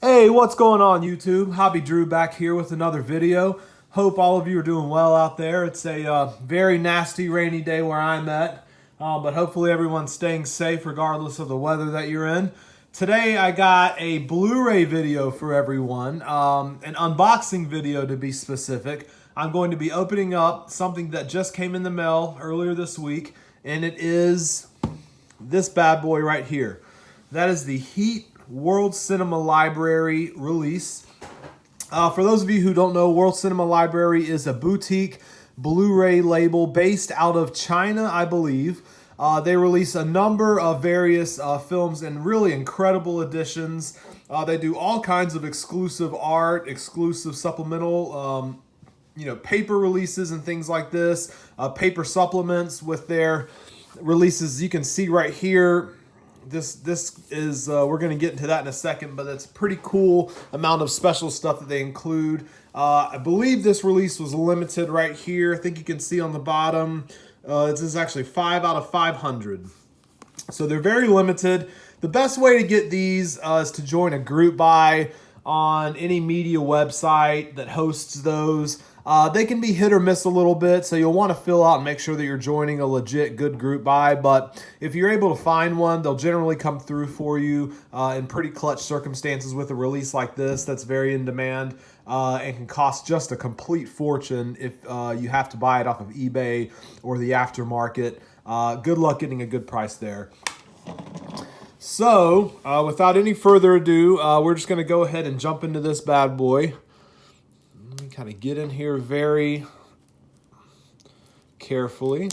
Hey, what's going on YouTube? Hobby Drew back here with another video. Hope all of you are doing well out there. It's a very nasty rainy day where I'm at, but hopefully everyone's staying safe regardless of the weather that you're in. Today I got a Blu-ray video for everyone, an unboxing video to be specific. I'm going to be opening up something that just came in the mail earlier this week, and it is this bad boy right here. That is the Heat World Cinema Library release. For those of you who don't know, World Cinema Library is a boutique Blu-ray label based out of China, I believe. They release a number of various films in really incredible editions. They do all kinds of exclusive art, exclusive supplemental, paper releases and things like this. Paper supplements with their releases. You can see right here. This is, we're going to get into that in a second, but it's a pretty cool amount of special stuff that they include. I believe this release was limited right here. I think you can see on the bottom, this is actually 5 out of 500. So they're very limited. The best way to get these is to join a group buy on any media website that hosts those. They can be hit or miss a little bit, so you'll want to fill out and make sure that you're joining a legit good group buy. But if you're able to find one, they'll generally come through for you in pretty clutch circumstances with a release like this that's very in demand and can cost just a complete fortune if you have to buy it off of eBay or the aftermarket. Good luck getting a good price there. So, without any further ado, we're just going to go ahead and jump into this bad boy. Let me kind of get in here very carefully.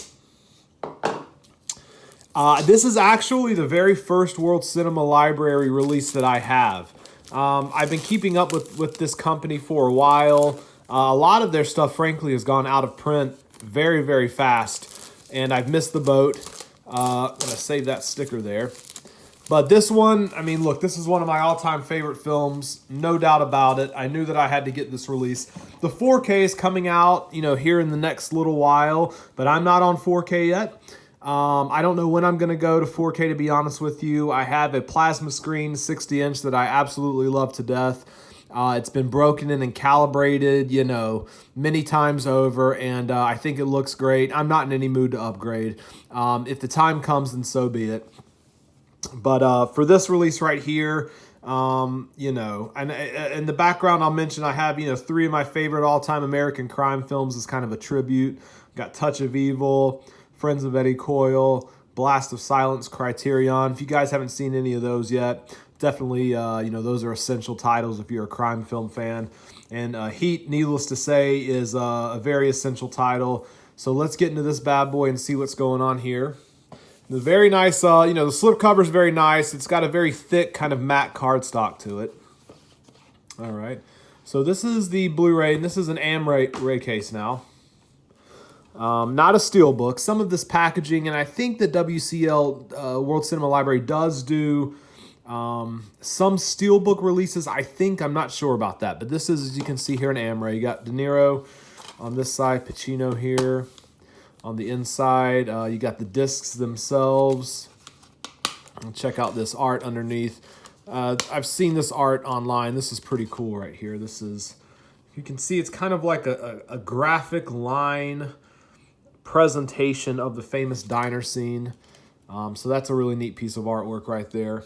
This is actually the very first World Cinema Library release that I have. I've been keeping up with this company for a while. A lot of their stuff, frankly, has gone out of print very, very fast, and I've missed the boat. I'm going to save that sticker there. But this one, I mean, look, this is one of my all-time favorite films, no doubt about it. I knew that I had to get this release. The 4K is coming out, here in the next little while, but I'm not on 4K yet. I don't know when I'm going to go to 4K, to be honest with you. I have a plasma screen, 60-inch, that I absolutely love to death. It's been broken in and calibrated, many times over, and I think it looks great. I'm not in any mood to upgrade. If the time comes, then so be it. But for this release right here, and in the background I'll mention I have, 3 of my favorite all-time American crime films as kind of a tribute. Got Touch of Evil, Friends of Eddie Coyle, Blast of Silence, Criterion. If you guys haven't seen any of those yet, definitely, those are essential titles if you're a crime film fan. And Heat, needless to say, is a very essential title. So let's get into this bad boy and see what's going on here. The very nice, the slipcover is very nice. It's got a very thick kind of matte cardstock to it. All right. So this is the Blu-ray, and this is an Ray case now. Not a steelbook. Some of this packaging, and I think the WCL, World Cinema Library, does do some steelbook releases. I'm not sure about that. But this is, as you can see here, an Ray. You got De Niro on this side, Pacino here. On the inside, you got the discs themselves. And check out this art underneath. I've seen this art online. This is pretty cool right here. This is, you can see it's kind of like a graphic line presentation of the famous diner scene. So that's a really neat piece of artwork right there.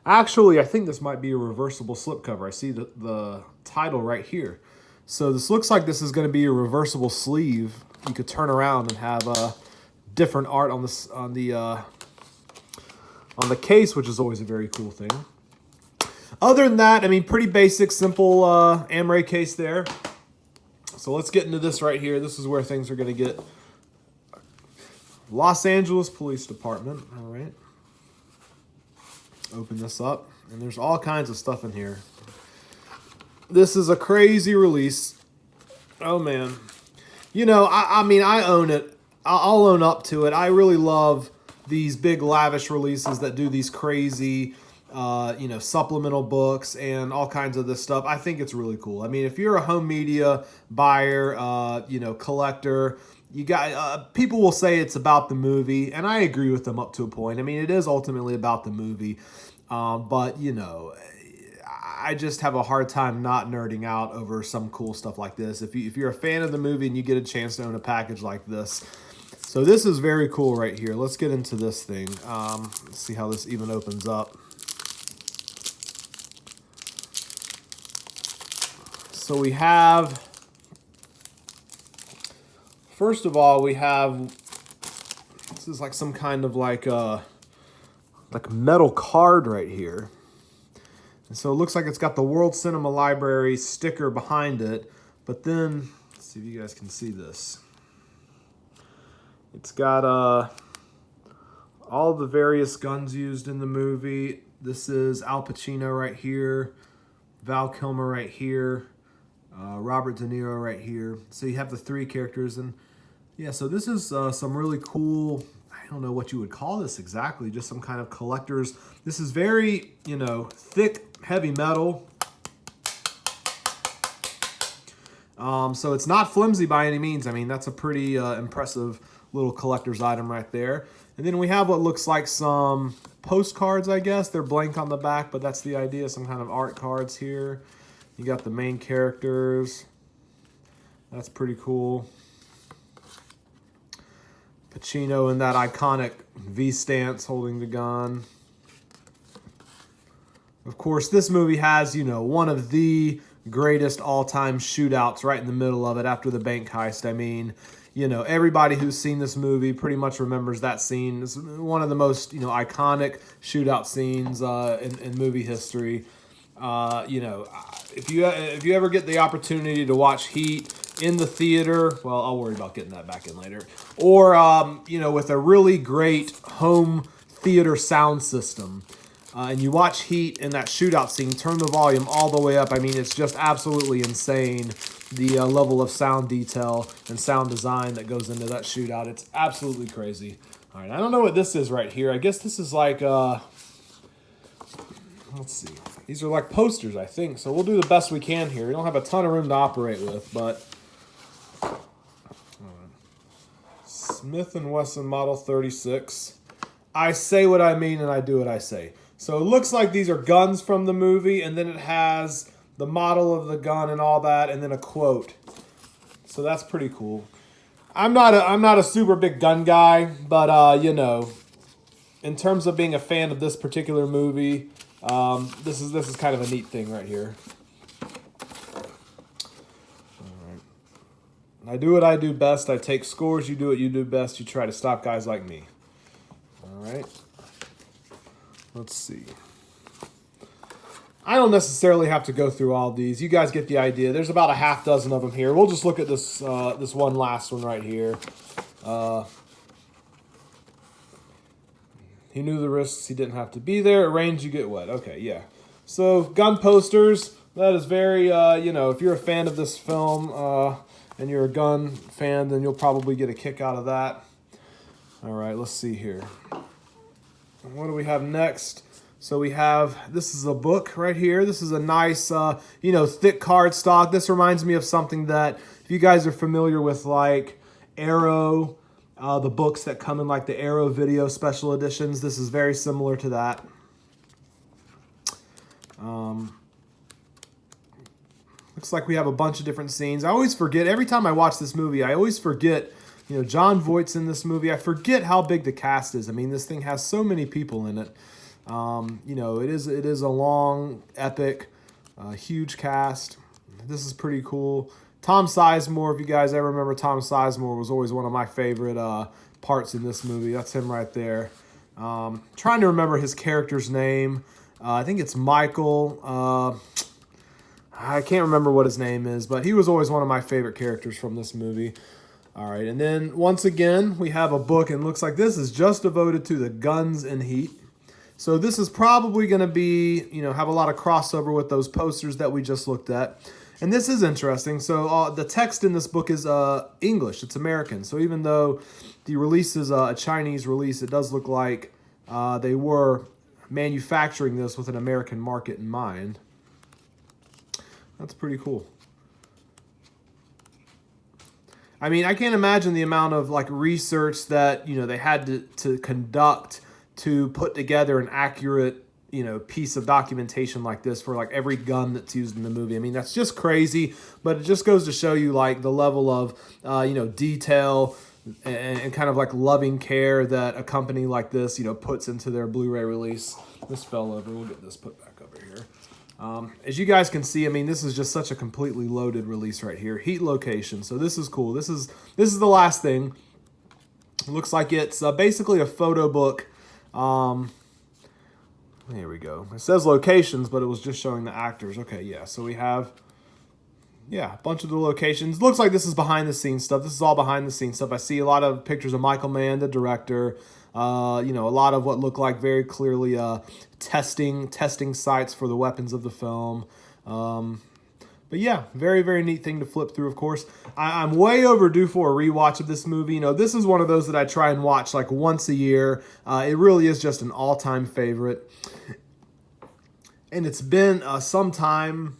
Actually, I think this might be a reversible slipcover. I see the title right here. So this looks like this is going to be a reversible sleeve. You could turn around and have different art on the case, which is always a very cool thing. Other than that, I mean, pretty basic, simple Ray case there. So let's get into this right here. This is where things are going to get. Los Angeles Police Department. All right. Open this up, and there's all kinds of stuff in here. This is a crazy release. Oh, man. I own it. I'll own up to it. I really love these big lavish releases that do these crazy, supplemental books and all kinds of this stuff. I think it's really cool. I mean, if you're a home media buyer, collector, you got people will say it's about the movie, and I agree with them up to a point. I mean, it is ultimately about the movie, but I just have a hard time not nerding out over some cool stuff like this. If you're a fan of the movie and you get a chance to own a package like this. So this is very cool right here. Let's get into this thing. Let's see how this even opens up. So we have, first of all, we have, this is like some kind of like metal card right here. And so it looks like it's got the World Cinema Library sticker behind it. But then, let's see if you guys can see this. It's got all the various guns used in the movie. This is Al Pacino right here, Val Kilmer right here, Robert De Niro right here. So you have the three characters. And yeah, so this is some really cool, I don't know what you would call this exactly, just some kind of collector's. This is very, you know, thick, heavy metal. So it's not flimsy by any means. I mean, that's a pretty impressive little collector's item right there. And then we have what looks like some postcards, I guess. They're blank on the back, but that's the idea, some kind of art cards here. You got the main characters. That's pretty cool. Pacino in that iconic V stance holding the gun. Of course, this movie has, you know, one of the greatest all-time shootouts right in the middle of it after the bank heist. I mean, you know, everybody who's seen this movie pretty much remembers that scene. It's one of the most, you know, iconic shootout scenes in movie history. You know, if you ever get the opportunity to watch Heat in the theater, well, I'll worry about getting that back in later. Or, you know, with a really great home theater sound system, and you watch Heat in that shootout scene, turn the volume all the way up. I mean, it's just absolutely insane, the level of sound detail and sound design that goes into that shootout. It's absolutely crazy. All right, I don't know what this is right here. I guess this is like, let's see. These are like posters, I think. So we'll do the best we can here. We don't have a ton of room to operate with, but Smith & Wesson Model 36. I say what I mean and I do what I say. So it looks like these are guns from the movie, and then it has the model of the gun and all that, and then a quote. So that's pretty cool. I'm not a super big gun guy, but you know, in terms of being a fan of this particular movie, this is kind of a neat thing right here. All right. I do what I do best. I take scores. You do what you do best. You try to stop guys like me. All right. Let's see. I don't necessarily have to go through all these. You guys get the idea. There's about a half dozen of them here. We'll just look at this this one last one right here. He knew the risks. He didn't have to be there. Arrange, you get wet. Okay, yeah. So gun posters. That is very, you know, if you're a fan of this film and you're a gun fan, then you'll probably get a kick out of that. All right, let's see here. What do we have next? So we have, this is a book right here. This is a nice, you know, thick cardstock. This reminds me of something that, if you guys are familiar with like Arrow, the books that come in like the Arrow video special editions, this is very similar to that. Looks like we have a bunch of different scenes. I always forget, every time I watch this movie, I always forget, you know, John Voight's in this movie. I forget how big the cast is. I mean, this thing has so many people in it. You know, it is a long, epic, huge cast. This is pretty cool. Tom Sizemore, if you guys ever remember, Tom Sizemore was always one of my favorite parts in this movie. That's him right there. Trying to remember his character's name. I think it's Michael. I can't remember what his name is, but he was always one of my favorite characters from this movie. All right, and then once again, we have a book, and it looks like this is just devoted to the guns in Heat. So this is probably going to be, you know, have a lot of crossover with those posters that we just looked at. And this is interesting. So the text in this book is English. It's American. So even though the release is a Chinese release, it does look like they were manufacturing this with an American market in mind. That's pretty cool. I mean, I can't imagine the amount of like research that, you know, they had to conduct to put together an accurate, piece of documentation like this for like every gun that's used in the movie. I mean, that's just crazy, but it just goes to show you like the level of, detail and kind of like loving care that a company like this, puts into their Blu-ray release. This fell over. We'll get this put back over here. As you guys can see, I mean, this is just such a completely loaded release right here. Heat location. So this is cool. This is the last thing. It looks like it's basically a photo book. There we go. It says locations, but it was just showing the actors. Okay, yeah. So we have, a bunch of the locations. Looks like this is behind the scenes stuff. This is all behind the scenes stuff. I see a lot of pictures of Michael Mann, the director. A lot of what look like very clearly testing sites for the weapons of the film. But yeah, very, very neat thing to flip through, of course. I'm way overdue for a rewatch of this movie. This is one of those that I try and watch like once a year. It really is just an all-time favorite. And it's been some time,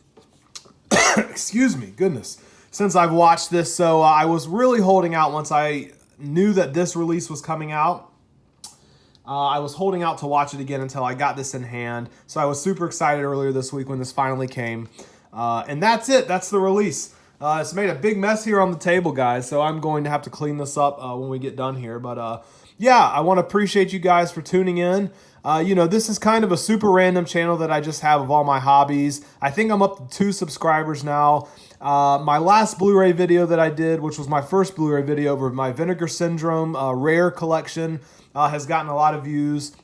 excuse me, goodness, since I've watched this. So I was really holding out once I knew that this release was coming out. I was holding out to watch it again until I got this in hand. So I was super excited earlier this week when this finally came. And that's it. That's the release. It's made a big mess here on the table, guys. So I'm going to have to clean this up when we get done here. But I want to appreciate you guys for tuning in. This is kind of a super random channel that I just have of all my hobbies. I think I'm up to 2 subscribers now. My last Blu-ray video that I did, which was my first Blu-ray video over my Vinegar Syndrome rare collection, has gotten a lot of views.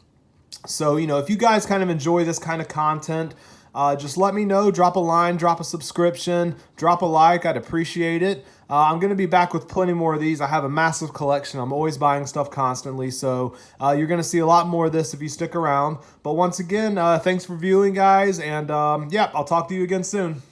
So, if you guys kind of enjoy this kind of content, just let me know. Drop a line, drop a subscription, drop a like. I'd appreciate it. I'm going to be back with plenty more of these. I have a massive collection. I'm always buying stuff constantly. So you're going to see a lot more of this if you stick around. But once again, thanks for viewing, guys. And I'll talk to you again soon.